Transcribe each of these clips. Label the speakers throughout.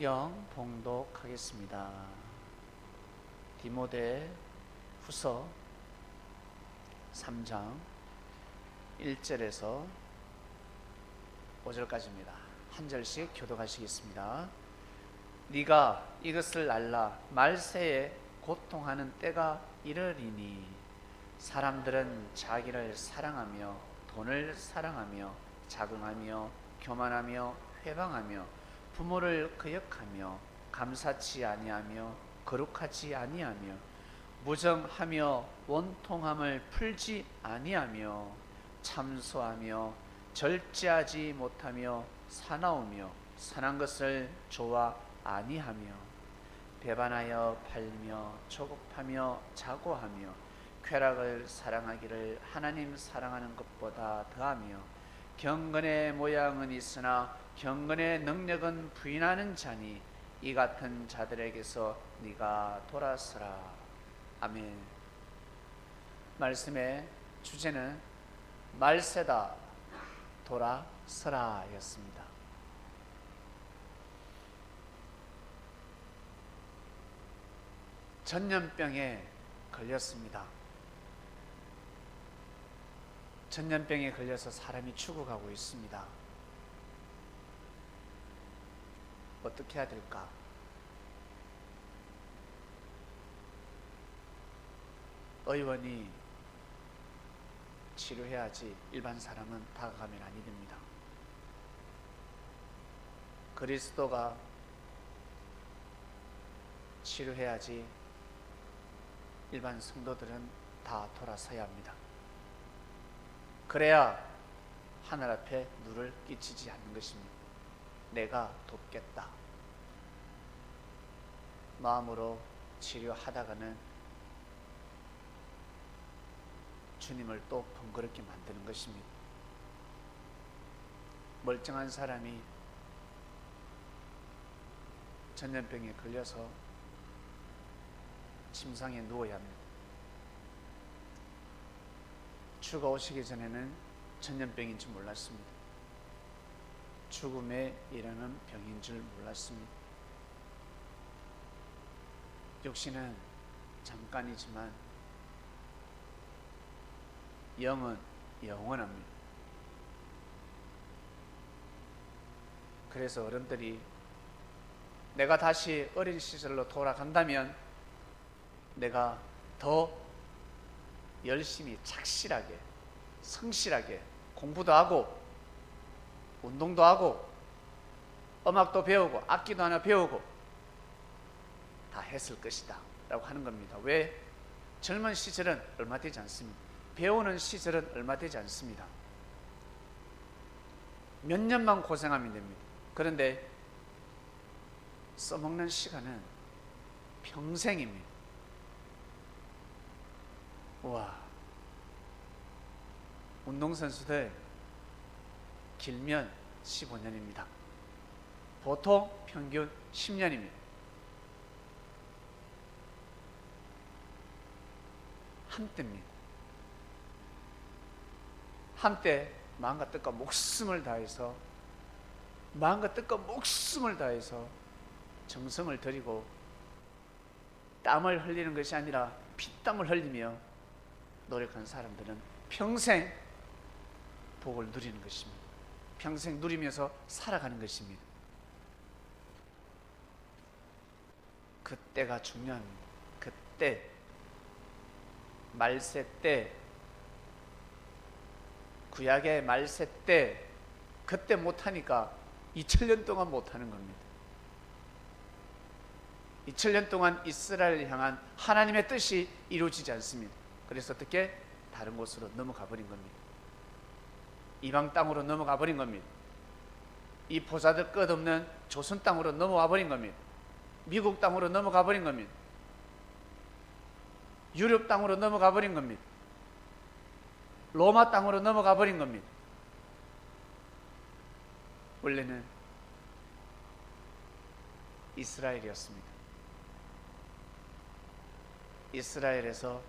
Speaker 1: 성경 봉독하겠습니다. 디모데 후서 3장 1절에서 5절까지입니다. 한 절씩 교독하시겠습니다. 네가 이것을 알라. 말세에 고통하는 때가 이르리니 사람들은 자기를 사랑하며 돈을 사랑하며 자긍하며 교만하며 회방하며 부모를 거역하며 감사치 아니하며 거룩하지 아니하며 무정하며 원통함을 풀지 아니하며 참소하며 절제하지 못하며 사나우며 선한 것을 좋아 아니하며 배반하여 팔며 조급하며 자고하며 쾌락을 사랑하기를 하나님 사랑하는 것보다 더하며 경건의 모양은 있으나 경건의 능력은 부인하는 자니 이 같은 자들에게서 네가 돌아서라. 아멘. 말씀의 주제는 말세다 돌아서라 였습니다. 전염병에 걸렸습니다. 전염병에 걸려서 사람이 죽어가고 있습니다. 어떻게 해야 될까? 의원이 치료해야지 일반 사람은 다가가면 아니 됩니다. 그리스도가 치료해야지 일반 성도들은 다 돌아서야 합니다. 그래야 하늘 앞에 누를 끼치지 않는 것입니다. 내가 돕겠다 마음으로 치료하다가는 주님을 또 번거롭게 만드는 것입니다. 멀쩡한 사람이 전염병에 걸려서 침상에 누워야 합니다. 주가 오시기 전에는 전염병인 줄 몰랐습니다. 죽음에 이르는 병인 줄 몰랐습니다. 육신은 잠깐이지만 영은 영원합니다. 그래서 어른들이 내가 다시 어린 시절로 돌아간다면 내가 더 열심히 착실하게 성실하게 공부도 하고 운동도 하고 음악도 배우고 악기도 하나 배우고 다 했을 것이다 라고 하는 겁니다. 왜? 젊은 시절은 얼마 되지 않습니다. 배우는 시절은 얼마 되지 않습니다. 몇 년만 고생하면 됩니다. 그런데 써먹는 시간은 평생입니다. 와, 운동선수들 길면 15년입니다. 보통 평균 10년입니다. 한때입니다. 한때 마음과 뜻과 목숨을 다해서 정성을 들이고 땀을 흘리는 것이 아니라 피땀을 흘리며 노력한 사람들은 평생 복을 누리는 것입니다. 평생 누리면서 살아가는 것입니다. 그때가 중요합니다. 그때 말세 때, 구약의 말세 때, 그때 못하니까 2000년 동안 못하는 겁니다. 2000년 동안 이스라엘을 향한 하나님의 뜻이 이루어지지 않습니다. 그래서 어떻게? 다른 곳으로 넘어가 버린 겁니다. 이방 땅으로 넘어가 버린 겁니다. 이 보잘것 끝없는 조선 땅으로 넘어와 버린 겁니다. 미국 땅으로 넘어가 버린 겁니다. 유럽 땅으로 넘어가 버린 겁니다. 로마 땅으로 넘어가 버린 겁니다. 원래는 이스라엘이었습니다. 이스라엘에서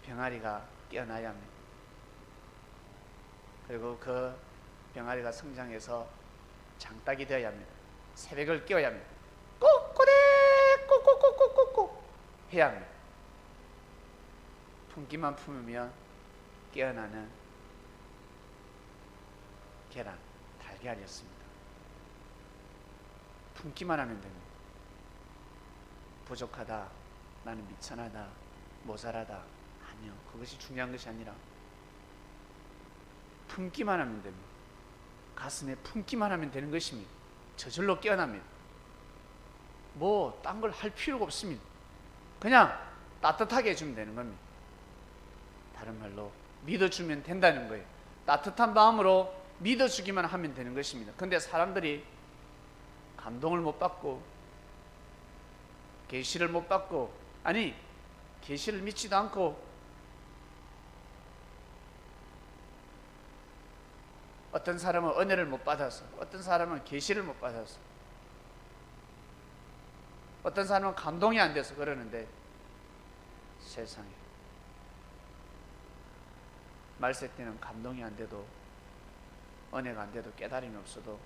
Speaker 1: 병아리가 깨어나야 합니다. 그리고 그 병아리가 성장해서 장딱이 되어야 합니다. 새벽을 깨워야 합니다. 꼬꼬대 꼬꼬꼬꼬꼬꼬 해야 합니다. 품기만 품으면 깨어나는 계란, 달걀이었습니다. 품기만 하면 됩니다. 부족하다, 나는 미천하다, 모자라다, 아니요, 그것이 중요한 것이 아니라 품기만 하면 됩니다. 가슴에 품기만 하면 되는 것입니다. 저절로 깨어납니다. 뭐 딴 걸 할 필요가 없습니다. 그냥 따뜻하게 해주면 되는 겁니다. 다른 말로 믿어주면 된다는 거예요. 따뜻한 마음으로 믿어주기만 하면 되는 것입니다. 그런데 사람들이 감동을 못 받고 계시를 못 받고, 아니 계시를 믿지도 않고 어떤 사람은 은혜를 못 받아서, 어떤 사람은 계시를 못 받아서, 어떤 사람은 감동이 안 돼서 그러는데, 세상에 말세 때는 감동이 안 돼도, 은혜가 안 돼도, 깨달음이 없어도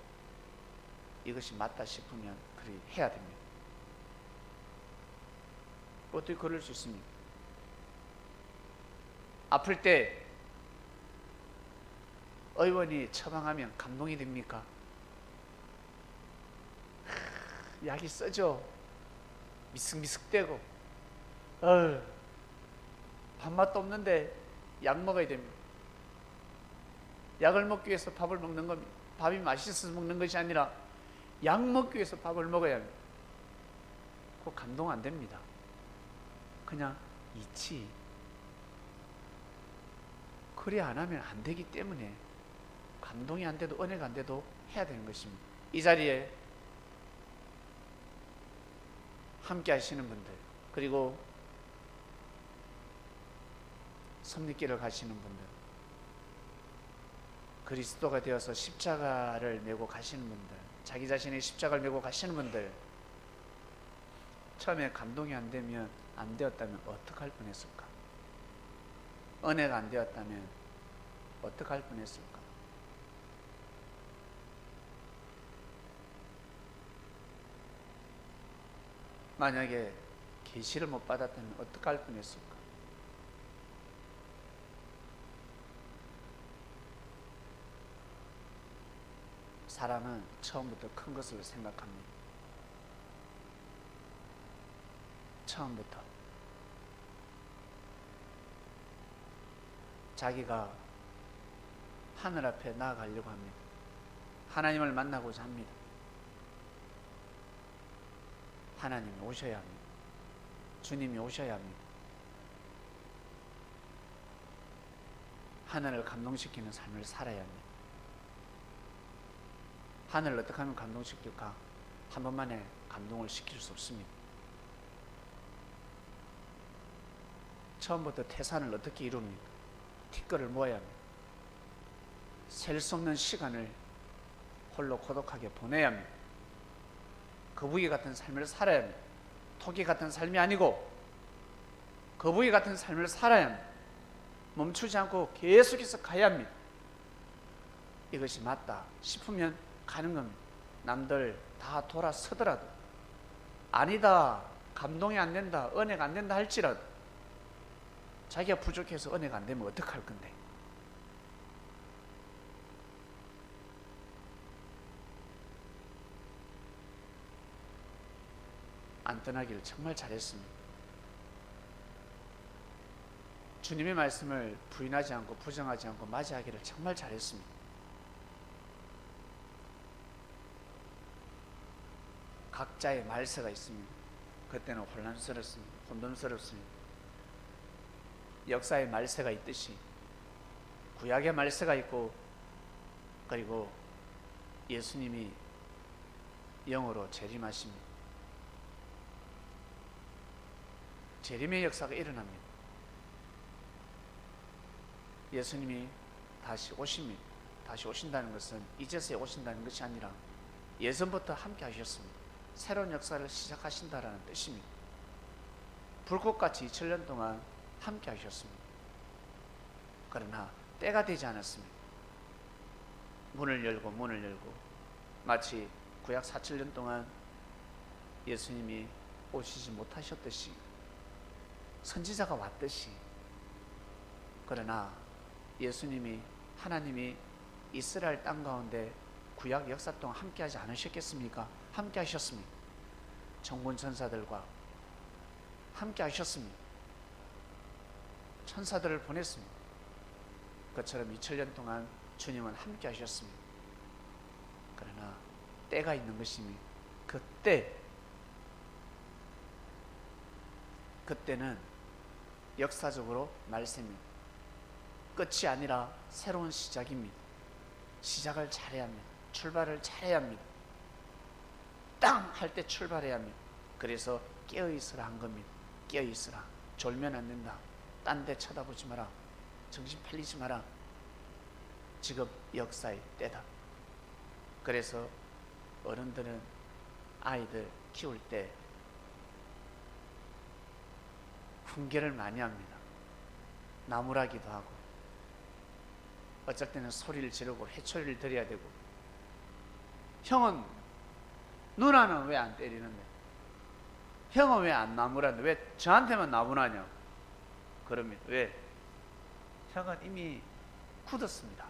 Speaker 1: 이것이 맞다 싶으면 그리 해야 됩니다. 어떻게 그럴 수 있습니까? 아플 때 의원이 처방하면 감동이 됩니까? 약이 써져 미슥미슥대고 밥맛도 없는데 약 먹어야 됩니다. 약을 먹기 위해서 밥을 먹는 겁니다. 밥이 맛있어서 먹는 것이 아니라 약 먹기 위해서 밥을 먹어야 합니다. 그거 감동 안 됩니다. 그냥 이치. 그래 안 하면 안 되기 때문에 감동이 안 돼도, 은혜가 안 돼도 해야 되는 것입니다. 이 자리에 함께 하시는 분들, 그리고 섭리길을 가시는 분들, 그리스도가 되어서 십자가를 메고 가시는 분들, 자기 자신의 십자가를 메고 가시는 분들, 처음에 감동이 안 되면, 안 되었다면 어떡할 뻔했을까? 은혜가 안 되었다면 어떡할 뻔했을까? 만약에 계시를 못 받았다면 어떡할 뻔했을까? 사람은 처음부터 큰 것을 생각합니다. 처음부터 자기가 하늘 앞에 나아가려고 합니다. 하나님을 만나고자 합니다. 하나님이 오셔야 합니다. 주님이 오셔야 합니다. 하늘을 감동시키는 삶을 살아야 합니다. 하늘을 어떻게 하면 감동시킬까? 한 번만에 감동을 시킬 수 없습니다. 처음부터 태산을 어떻게 이룹니까? 티끌을 모아야 합니다. 셀 수 없는 시간을 홀로 고독하게 보내야 합니다. 거북이 같은 삶을 살아야 합니다. 토끼 같은 삶이 아니고 거북이 같은 삶을 살아야 합니다. 멈추지 않고 계속해서 가야 합니다. 이것이 맞다 싶으면 가는 겁니다. 남들 다 돌아서더라도, 아니다, 감동이 안 된다, 은혜가 안 된다 할지라도 자기가 부족해서 은혜가 안 되면 어떡할 건데? 안 떠나기를 정말 잘했습니다. 주님의 말씀을 부인하지 않고 부정하지 않고 맞이하기를 정말 잘했습니다. 각자의 말세가 있습니다. 그때는 혼란스럽습니다. 혼돈스럽습니다. 역사의 말세가 있듯이 구약의 말세가 있고, 그리고 예수님이 영으로 재림하십니다. 재림의 역사가 일어납니다. 예수님이 다시 오십니다. 다시 오신다는 것은 이제서야 오신다는 것이 아니라 예전부터 함께 하셨습니다. 새로운 역사를 시작하신다라는 뜻입니다. 불꽃같이 2000년 동안 함께 하셨습니다. 그러나 때가 되지 않았습니다. 문을 열고 마치 구약 4,7년 동안 예수님이 오시지 못하셨듯이 선지자가 왔듯이, 그러나 예수님이, 하나님이 이스라엘 땅 가운데 구약 역사 동안 함께하지 않으셨겠습니까? 함께 하셨습니다. 정본 천사들과 함께 하셨습니다. 천사들을 보냈습니다. 그처럼 2000년 동안 주님은 함께 하셨습니다. 그러나 때가 있는 것이니 그때는 역사적으로 말씀입니다. 끝이 아니라 새로운 시작입니다. 시작을 잘해야 합니다. 출발을 잘해야 합니다. 땅! 할 때 출발해야 합니다. 그래서 깨어있으라 한 겁니다. 깨어있으라. 졸면 안 된다. 딴 데 쳐다보지 마라. 정신 팔리지 마라. 지금 역사의 때다. 그래서 어른들은 아이들 키울 때 훈계를 많이 합니다. 나무라기도 하고, 어쩔 때는 소리를 지르고 회초리를 들여야 되고. 형은, 누나는 왜 안 때리는데? 형은 왜 안 나무라는데? 왜 저한테만 나무라냐? 그럽니다. 왜? 형은 이미 굳었습니다.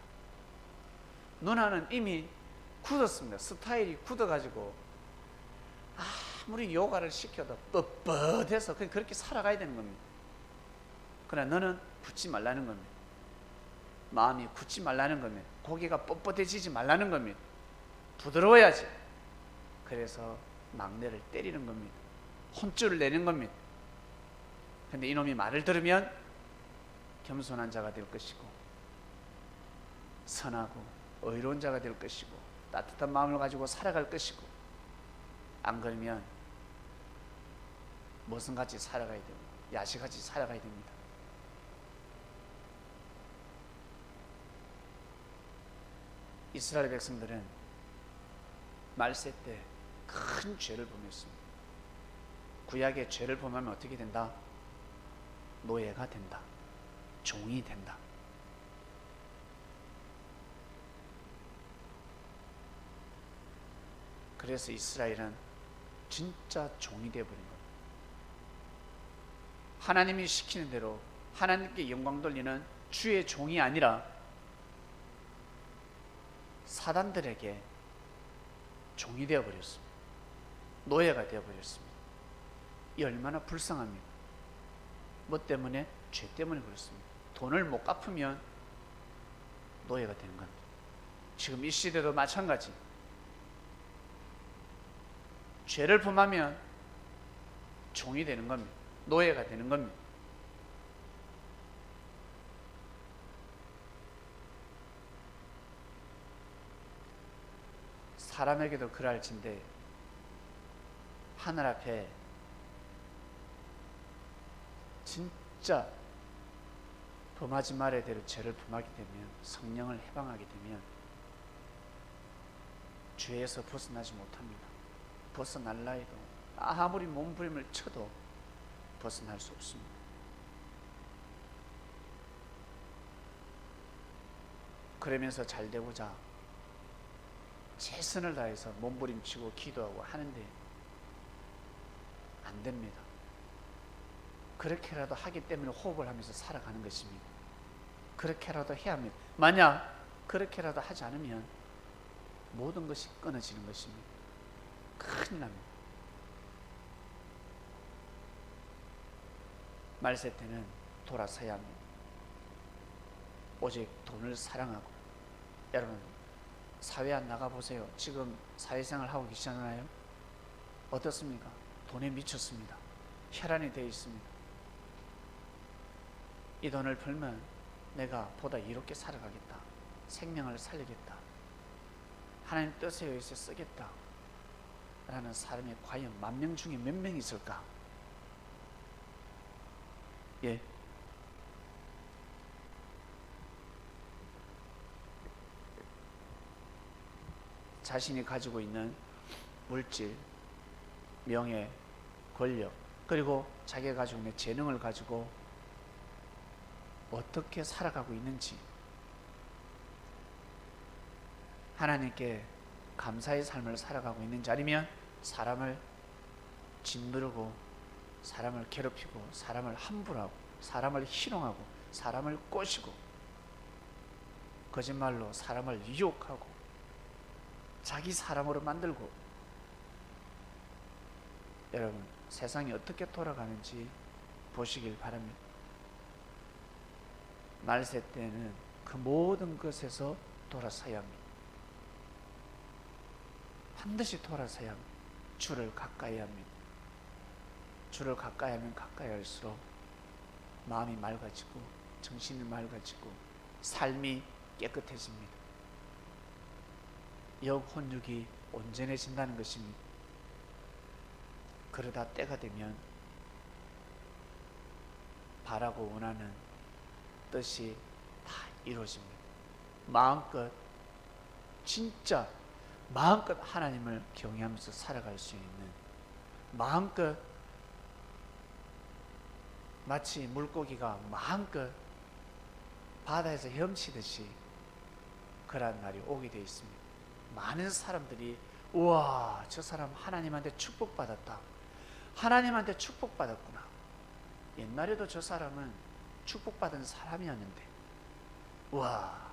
Speaker 1: 누나는 이미 굳었습니다. 스타일이 굳어가지고 아무리 요가를 시켜도 뻣뻣해서 그렇게 살아가야 되는 겁니다. 그러나 너는 굳지 말라는 겁니다. 마음이 굳지 말라는 겁니다. 고개가 뻣뻣해지지 말라는 겁니다. 부드러워야지. 그래서 막내를 때리는 겁니다. 혼쭐을 내는 겁니다. 근데 이놈이 말을 들으면 겸손한 자가 될 것이고, 선하고 의로운 자가 될 것이고, 따뜻한 마음을 가지고 살아갈 것이고, 안 그러면 머슴같이 살아가야 되고 야시같이 살아가야 됩니다. 이스라엘 백성들은 말세 때 큰 죄를 범했습니다. 구약의 죄를 범하면 어떻게 된다? 노예가 된다. 종이 된다. 그래서 이스라엘은 진짜 종이 되어버린 겁니다. 하나님이 시키는 대로 하나님께 영광 돌리는 주의 종이 아니라 사단들에게 종이 되어버렸습니다. 노예가 되어버렸습니다. 이 얼마나 불쌍합니까? 뭐 때문에? 죄 때문에 그렇습니다. 돈을 못 갚으면 노예가 되는 겁니다. 지금 이 시대도 마찬가지. 죄를 범하면 종이 되는 겁니다. 노예가 되는 겁니다. 사람에게도 그럴진데 하늘 앞에 진짜 범하지 말아야 될 죄를 범하게 되면, 성령을 해방하게 되면 죄에서 벗어나지 못합니다. 벗어날라 해도 아무리 몸부림을 쳐도 벗어날 수 없습니다. 그러면서 잘 되고자 최선을 다해서 몸부림치고 기도하고 하는데 안 됩니다. 그렇게라도 하기 때문에 호흡을 하면서 살아가는 것입니다. 그렇게라도 해야 합니다. 만약 그렇게라도 하지 않으면 모든 것이 끊어지는 것입니다. 큰일 납니다. 말세 때는 돌아서야 합니다. 오직 돈을 사랑하고. 여러분, 사회 안 나가보세요. 지금 사회생활 하고 계시잖아요. 어떻습니까? 돈에 미쳤습니다. 혈안이 되어 있습니다. 이 돈을 벌면 내가 보다 이롭게 살아가겠다. 생명을 살리겠다. 하나님 뜻에 의해서 쓰겠다. 라는 사람이 과연 10,000명 중에 몇 명 있을까? 예. 자신이 가지고 있는 물질, 명예, 권력, 그리고 자기가 가지고 있는 재능을 가지고 어떻게 살아가고 있는지 하나님께 감사의 삶을 살아가고 있는 자리면 사람을 짓누르고 사람을 괴롭히고 사람을 함부로하고 사람을 희롱하고 사람을 꼬시고 거짓말로 사람을 유혹하고 자기 사람으로 만들고, 여러분 세상이 어떻게 돌아가는지 보시길 바랍니다. 말세 때는 그 모든 것에서 돌아서야 합니다. 반드시 돌아서야 합니다. 주를 가까이 합니다. 주를 가까이 하면 가까이 할수록 마음이 맑아지고 정신이 맑아지고 삶이 깨끗해집니다. 영혼육이 온전해진다는 것입니다. 그러다 때가 되면 바라고 원하는 뜻이 다 이루어집니다. 마음껏, 진짜 마음껏 하나님을 경외하면서 살아갈 수 있는, 마음껏 마치 물고기가 마음껏 바다에서 헤엄치듯이 그러한 날이 오게 되어 있습니다. 많은 사람들이 우와, 저 사람 하나님한테 축복받았다, 하나님한테 축복받았구나, 옛날에도 저 사람은 축복받은 사람이었는데 우와,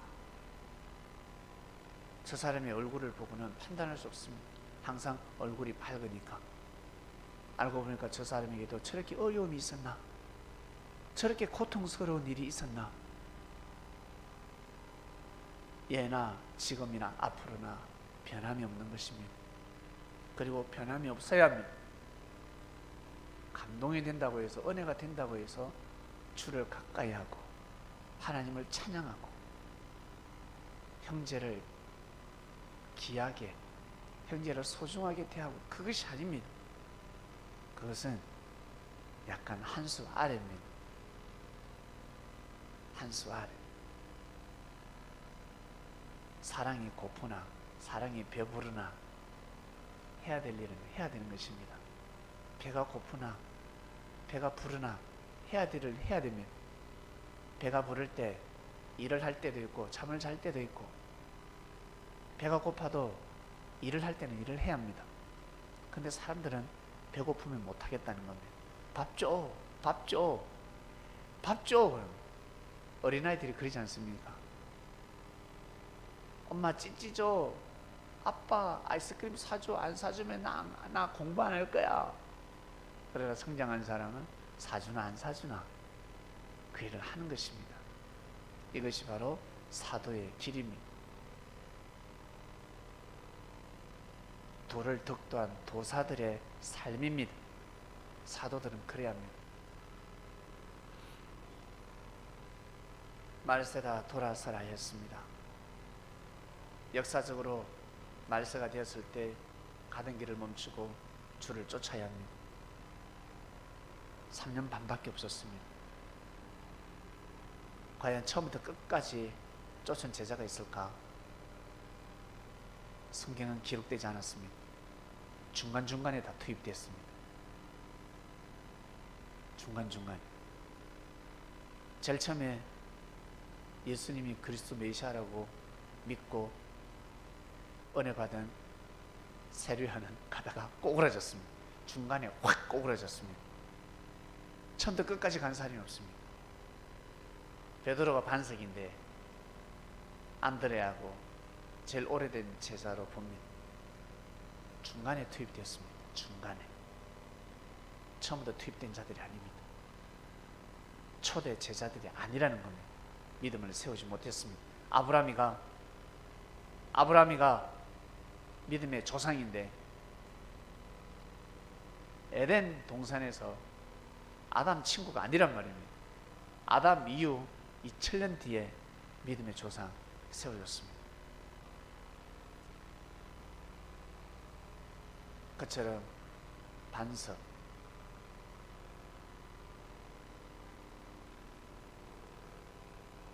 Speaker 1: 저 사람의 얼굴을 보고는 판단할 수 없습니다. 항상 얼굴이 밝으니까. 알고 보니까 저 사람에게도 저렇게 어려움이 있었나, 저렇게 고통스러운 일이 있었나, 예나 지금이나 앞으로나 변함이 없는 것입니다. 그리고 변함이 없어야 합니다. 감동이 된다고 해서, 은혜가 된다고 해서 주를 가까이 하고 하나님을 찬양하고 형제를 귀하게, 형제를 소중하게 대하고, 그것이 아닙니다. 그것은 약간 한 수 아래입니다. 한 수 아래. 사랑이 고프나 사랑이 배부르나 해야 될 일은 해야 되는 것입니다. 배가 고프나 배가 부르나 해야 될 일을 해야 됩니다. 배가 부를 때 일을 할 때도 있고 잠을 잘 때도 있고, 배가 고파도 일을 할 때는 일을 해야 합니다. 근데 사람들은 배고프면 못하겠다는 겁니다. 밥 줘, 밥 줘, 밥 줘. 어린아이들이 그러지 않습니까? 엄마 찌찌 줘, 아빠 아이스크림 사줘, 안 사주면 나 공부 안 할 거야. 그러다 성장한 사람은 사주나 안 사주나 그 일을 하는 것입니다. 이것이 바로 사도의 길입니다. 도를 덕도한 도사들의 삶입니다. 사도들은 그래야 합니다. 말세다 돌아서라 했습니다. 역사적으로 말세가 되었을 때 가던 길을 멈추고 주를 쫓아야 합니다. 3년 반밖에 없었습니다. 과연 처음부터 끝까지 쫓은 제자가 있을까? 성경은 기록되지 않았습니다. 중간중간에 다 투입됐습니다. 중간중간. 제일 처음에 예수님이 그리스도 메시아라고 믿고 은혜 받은 세례요한은 가다가 꼬그라졌습니다. 중간에 확 꼬그라졌습니다. 처음부터 끝까지 간 사람이 없습니다. 베드로가 반석인데 안드레하고 제일 오래된 제자로 봅니다. 중간에 투입되었습니다. 중간에. 처음부터 투입된 자들이 아닙니다. 초대 제자들이 아니라는 겁니다. 믿음을 세우지 못했습니다. 아브라함이가 믿음의 조상인데 에덴 동산에서 아담 친구가 아니란 말입니다. 아담 이후 2000년 뒤에 믿음의 조상 세워졌습니다. 그처럼 반석,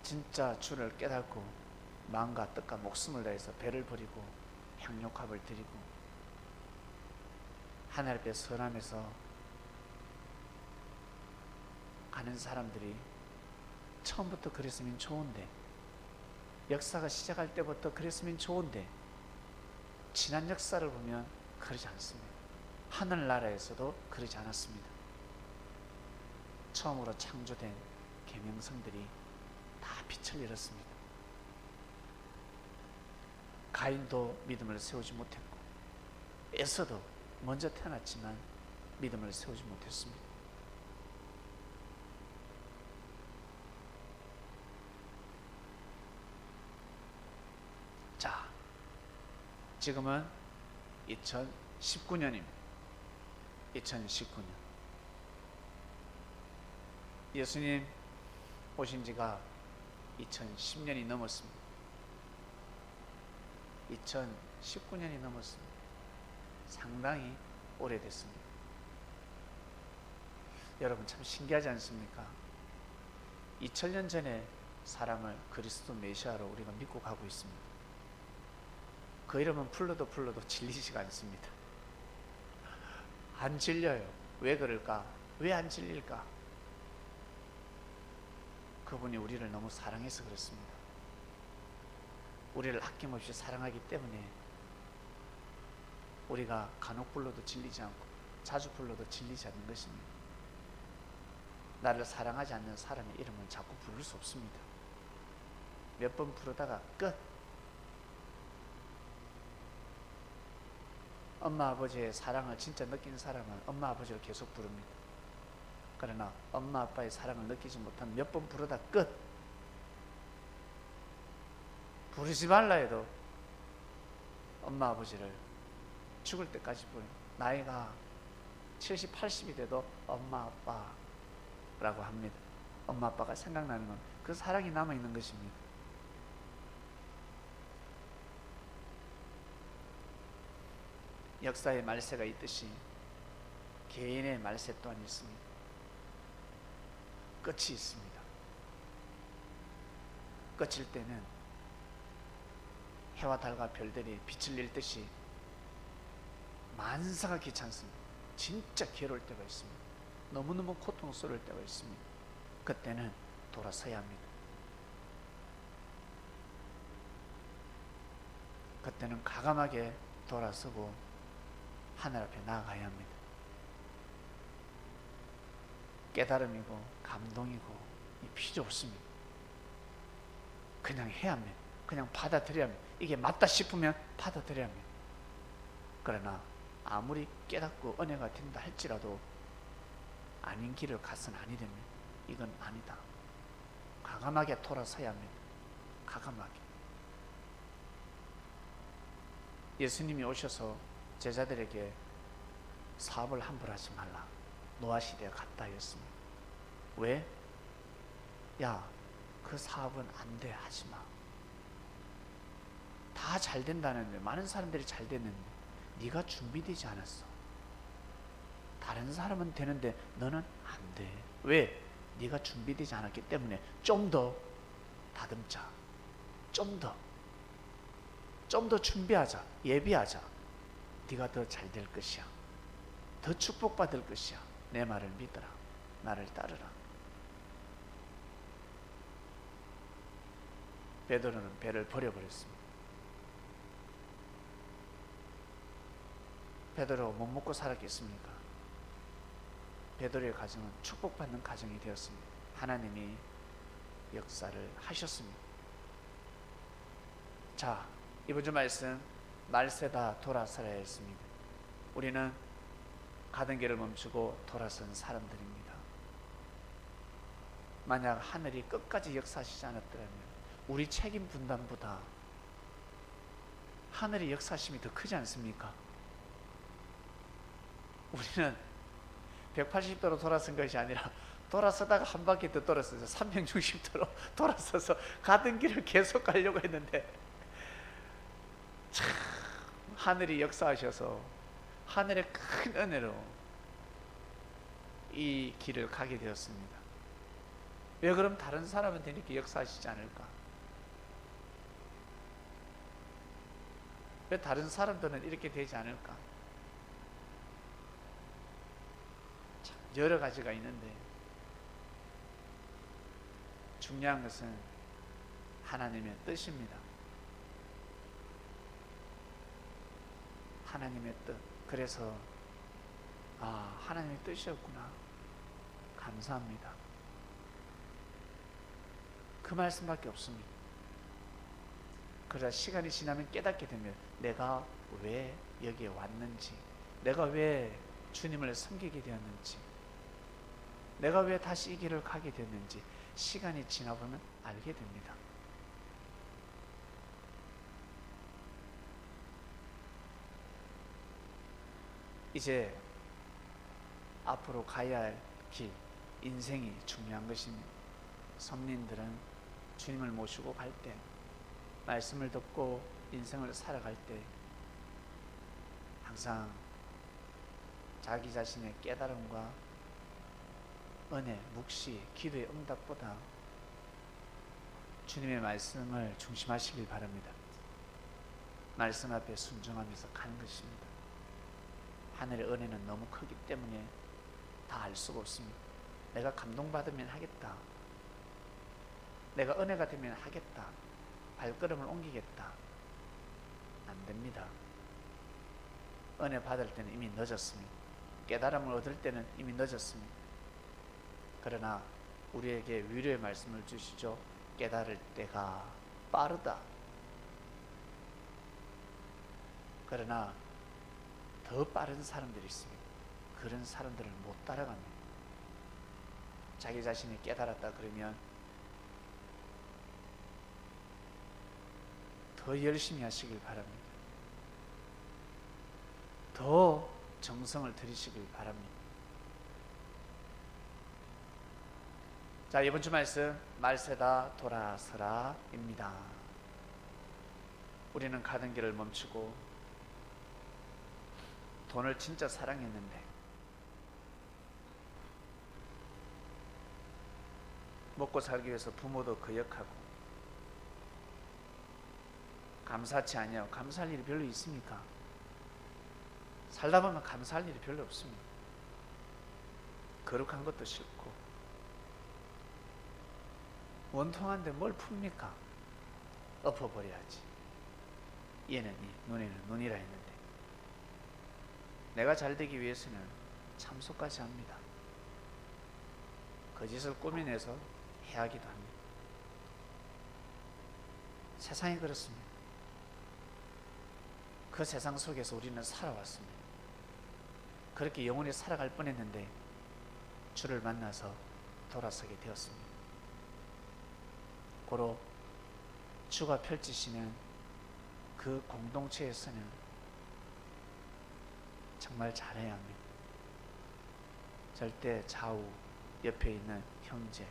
Speaker 1: 진짜 주를 깨닫고 마음과 뜻과 목숨을 다해서 배를 버리고 향료값을 드리고 하늘 앞에 선함에서 가는 사람들이 처음부터 그랬으면 좋은데, 역사가 시작할 때부터 그랬으면 좋은데 지난 역사를 보면 그러지 않습니다. 하늘나라에서도 그러지 않았습니다. 처음으로 창조된 계명성들이 다 빛을 잃었습니다. 가인도 믿음을 세우지 못했고, 에서도 먼저 태어났지만 믿음을 세우지 못했습니다. 자, 지금은 2019년입니다. 2019년. 예수님 오신 지가 2010년이 넘었습니다. 2019년이 넘었습니다. 상당히 오래됐습니다. 여러분 참 신기하지 않습니까? 2000년 전에 사람을 그리스도 메시아로 우리가 믿고 가고 있습니다. 그 이름은 불러도 질리지가 않습니다. 안 질려요. 왜 그럴까? 왜 안 질릴까? 그분이 우리를 너무 사랑해서 그렇습니다. 우리를 아낌없이 사랑하기 때문에 우리가 간혹 불러도 질리지 않고 자주 불러도 질리지 않는 것입니다. 나를 사랑하지 않는 사람의 이름은 자꾸 부를 수 없습니다. 몇 번 부르다가 끝. 엄마 아버지의 사랑을 진짜 느낀 사람은 엄마 아버지를 계속 부릅니다. 그러나 엄마 아빠의 사랑을 느끼지 못한 몇 번 부르다 끝. 부르지 말라 해도 엄마 아버지를 죽을 때까지 부릅니다. 나이가 70, 80이 돼도 엄마 아빠라고 합니다. 엄마 아빠가 생각나는 건 그 사랑이 남아있는 것입니다. 역사의 말세가 있듯이 개인의 말세 또한 있습니다. 끝이 있습니다. 끝일 때는 해와 달과 별들이 빛을 잃듯이 만사가 귀찮습니다. 진짜 괴로울 때가 있습니다. 너무너무 고통스러울 때가 있습니다. 그때는 돌아서야 합니다. 그때는 과감하게 돌아서고 하늘 앞에 나아가야 합니다. 깨달음이고 감동이고 필요 없습니다. 그냥 해야 합니다. 그냥 받아들여야 합니다. 이게 맞다 싶으면 받아들여야 합니다. 그러나 아무리 깨닫고 은혜가 된다 할지라도 아닌 길을 가서는 아니 됩니다. 이건 아니다. 과감하게 돌아서야 합니다. 과감하게. 예수님이 오셔서 제자들에게 사업을 함부로 하지 말라. 노아시대가 갔다 했습니다. 왜? 야, 그 사업은 안 돼. 하지 마. 다 잘 된다는데, 많은 사람들이 잘 됐는데 네가 준비되지 않았어. 다른 사람은 되는데 너는 안 돼. 왜? 네가 준비되지 않았기 때문에 좀 더 다듬자. 좀 더 준비하자. 예비하자. 네가 더 잘 될 것이야. 더 축복받을 것이야. 내 말을 믿어라. 나를 따르라. 베드로는 배를 버려버렸습니다. 베드로 못 먹고 살았겠습니까? 베드로의 가정은 축복받는 가정이 되었습니다. 하나님이 역사를 하셨습니다. 자, 이번 주 말씀, 말세다 돌아서야 했습니다. 우리는 가던 길을 멈추고 돌아선 사람들입니다. 만약 하늘이 끝까지 역사하시지 않았더라면 우리 책임 분담보다 하늘의 역사심이 더 크지 않습니까? 우리는 180도로 돌아선 것이 아니라 돌아서다가 한 바퀴 더 돌아서서 360도로 돌아서서 가던 길을 계속 가려고 했는데 참 하늘이 역사하셔서 하늘의 큰 은혜로 이 길을 가게 되었습니다. 왜 그럼 다른 사람한테 이렇게 역사하시지 않을까? 왜 다른 사람들은 이렇게 되지 않을까? 참 여러 가지가 있는데 중요한 것은 하나님의 뜻입니다. 하나님의 뜻. 그래서 하나님의 뜻이었구나. 감사합니다. 그 말씀밖에 없습니다. 그러다 시간이 지나면 깨닫게 되면 내가 왜 여기에 왔는지, 내가 왜 주님을 섬기게 되었는지, 내가 왜 다시 이 길을 가게 됐는지 시간이 지나보면 알게 됩니다. 이제 앞으로 가야 할 길, 인생이 중요한 것입니다. 성민들은 주님을 모시고 갈 때, 말씀을 듣고 인생을 살아갈 때 항상 자기 자신의 깨달음과 은혜, 묵시, 기도의 응답보다 주님의 말씀을 중심하시길 바랍니다. 말씀 앞에 순종하면서 가는 것입니다. 하늘의 은혜는 너무 크기 때문에 다 알 수가 없습니다. 내가 감동받으면 하겠다, 내가 은혜가 되면 하겠다, 발걸음을 옮기겠다, 안 됩니다. 은혜 받을 때는 이미 늦었습니다. 깨달음을 얻을 때는 이미 늦었습니다. 그러나 우리에게 위로의 말씀을 주시죠. 깨달을 때가 빠르다. 그러나 더 빠른 사람들이 있습니다. 그런 사람들을 못 따라갑니다. 자기 자신이 깨달았다 그러면 더 열심히 하시길 바랍니다. 더 정성을 들이시길 바랍니다. 자, 이번 주 말씀, 말세다 돌아서라 입니다. 우리는 가던 길을 멈추고 돈을 진짜 사랑했는데 먹고 살기 위해서 부모도 거역하고 감사치 않냐. 감사할 일이 별로 있습니까? 살다 보면 감사할 일이 별로 없습니다. 거룩한 것도 싫고 원통한데 뭘 풉니까? 엎어버려야지. 얘는 이, 눈에는 눈이라 했는데 내가 잘되기 위해서는 참소까지 합니다. 거짓을 꾸며내서 해하기도 합니다. 세상이 그렇습니다. 그 세상 속에서 우리는 살아왔습니다. 그렇게 영원히 살아갈 뻔했는데 주를 만나서 돌아서게 되었습니다. 고로 주가 펼치시는 그 공동체에서는 정말 잘해야 합니다. 절대 좌우 옆에 있는 형제,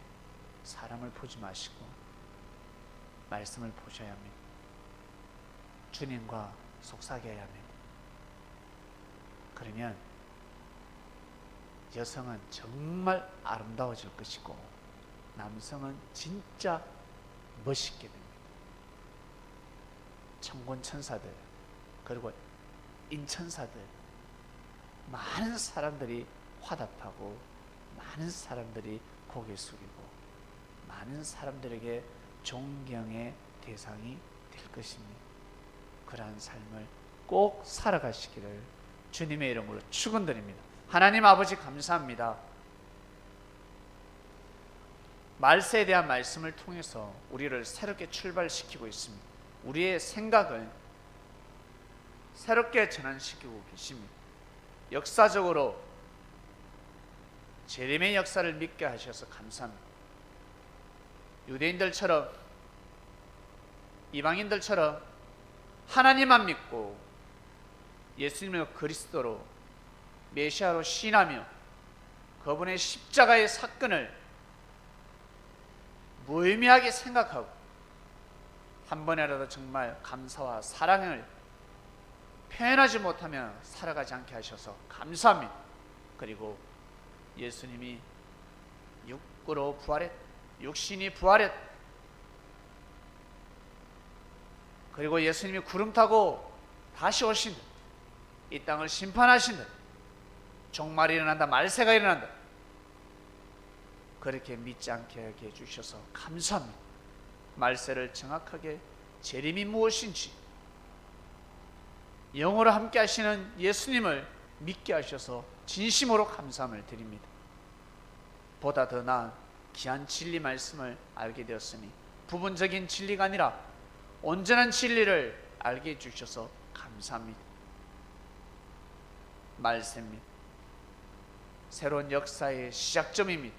Speaker 1: 사람을 보지 마시고 말씀을 보셔야 합니다. 주님과 속삭여야 합니다. 그러면 여성은 정말 아름다워질 것이고 남성은 진짜 멋있게 됩니다. 천군 천사들 그리고 인천사들 많은 사람들이 화답하고 많은 사람들이 고개 숙이고 많은 사람들에게 존경의 대상이 될 것입니다. 그러한 삶을 꼭 살아가시기를 주님의 이름으로 축원드립니다. 하나님 아버지 감사합니다. 말세에 대한 말씀을 통해서 우리를 새롭게 출발시키고 있습니다. 우리의 생각을 새롭게 전환시키고 계십니다. 역사적으로 재림의 역사를 믿게 하셔서 감사합니다. 유대인들처럼 이방인들처럼 하나님만 믿고 예수님을 그리스도로 메시아로 신하며 그분의 십자가의 사건을 무의미하게 생각하고 한 번이라도 정말 감사와 사랑을 표현하지 못하며 살아가지 않게 하셔서 감사합니다. 그리고 예수님이 육구로 부활했, 육신이 부활했, 그리고 예수님이 구름 타고 다시 오신다. 이 땅을 심판하신다. 종말이 일어난다. 말세가 일어난다. 그렇게 믿지 않게 하게 해주셔서 감사합니다. 말세를 정확하게 재림이 무엇인지 영으로 함께 하시는 예수님을 믿게 하셔서 진심으로 감사함을 드립니다. 보다 더 나은 귀한 진리 말씀을 알게 되었으니 부분적인 진리가 아니라 온전한 진리를 알게 해주셔서 감사합니다. 말씀입니다. 새로운 역사의 시작점입니다.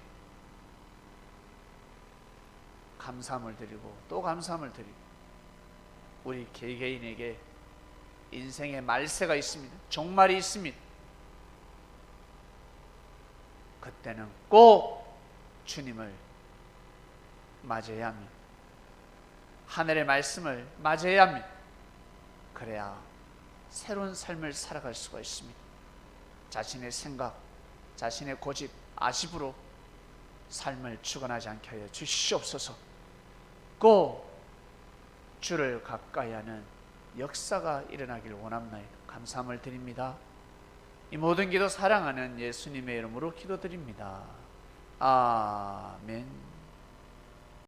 Speaker 1: 감사함을 드리고 또 감사함을 드리고, 우리 개개인에게 인생의 말세가 있습니다. 종말이 있습니다. 그때는 꼭 주님을 맞이해야 합니다. 하늘의 말씀을 맞이해야 합니다. 그래야 새로운 삶을 살아갈 수가 있습니다. 자신의 생각, 자신의 고집, 아집으로 삶을 주관하지 않게 하여 주시옵소서. 꼭 주를 가까이 하는 역사가 일어나길 원합나이다. 감사함을 드립니다. 이 모든 기도 사랑하는 예수님의 이름으로 기도드립니다. 아멘.